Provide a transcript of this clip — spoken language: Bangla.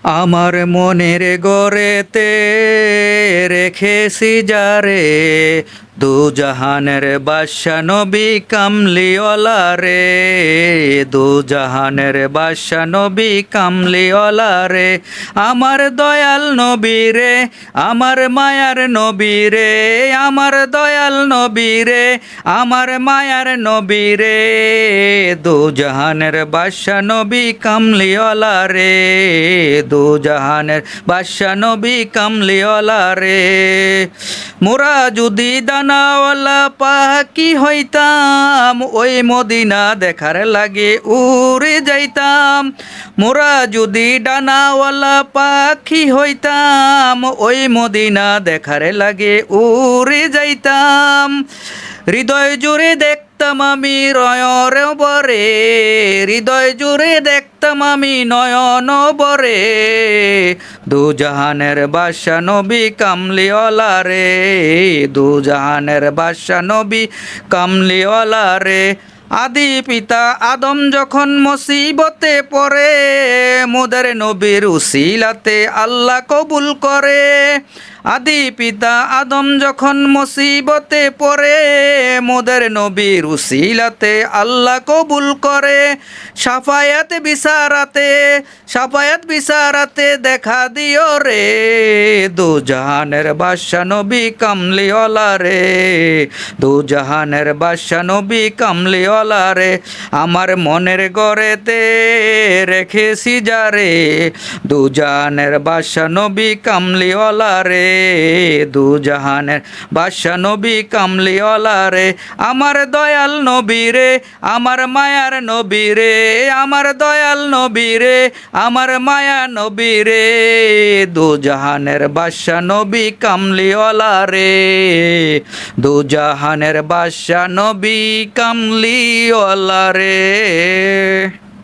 আমার মনের ঘরেতে রেখেছি যারে, দু জাহানের বাদশা নবী কামলিওয়ালা রে, দু জাহানের বাদশা নবী কামলিওয়ালা রে। আমার দয়াল নবী রে, আমার মায়ার নবী রে, আমার দয়াল নবী রে, আমার মায়ার নবী রে, দু জাহানের বাদশা নবী কামলিওয়ালা রে, দু জাহানের বাদশা নবী কামলিওয়ালা রে। মোরা যদি দানাওয়ালা পাখি হইতাম, ওই মদিনা দেখার লাগে উড়ে যাইতাম। মোরা যদি ডানাওয়ালা পাখি হইতাম, ওই মদিনা দেখার লাগে উড়ে যাইতাম। হৃদয় জুড়ে দেখতাম আমি নয়ন বরে, হৃদয় জুড়ে দেখতাম আমি নয়ন বরে, দু জাহানের বাদশা নবী কামলিওয়ালা রে, দু জাহানের বাদশা নবী কামলিওয়ালা রে। আদি পিতা আদম যখন মুসিবতে পড়ে, মোদের নবীর উসিলাতে আল্লাহ কবুল করে। আদি পিতা আদম যখন মুসিবতে পড়ে, মোদের নবীর উসিলাতে আল্লাহ কবুল করে। সাফায়াত বিচারাতে, সাফায়াত বিচারাতে দেখা দিও রে, দু জাহানের বাদশা নবী কামলিওয়ালা রে, দু জাহানের বাদশা নবী কামলিওয়ালা রে। আমার মনের ঘরেতে রেখেছি যারে, দু জাহানের বাদশা নবী কামলিওয়ালা রে, দু জাহানের বাদশা নবী কামলিওয়ালা রে। আমার দয়াল নবী রে, আমার মায়ার নবী রে, আমার দয়াল নবী রে, আমার মায়া নবী রে, দু জাহানের বাদশা নবী কামলিওয়ালা রে, দু জাহানের বাদশা নবী কামলিওয়ালা রে।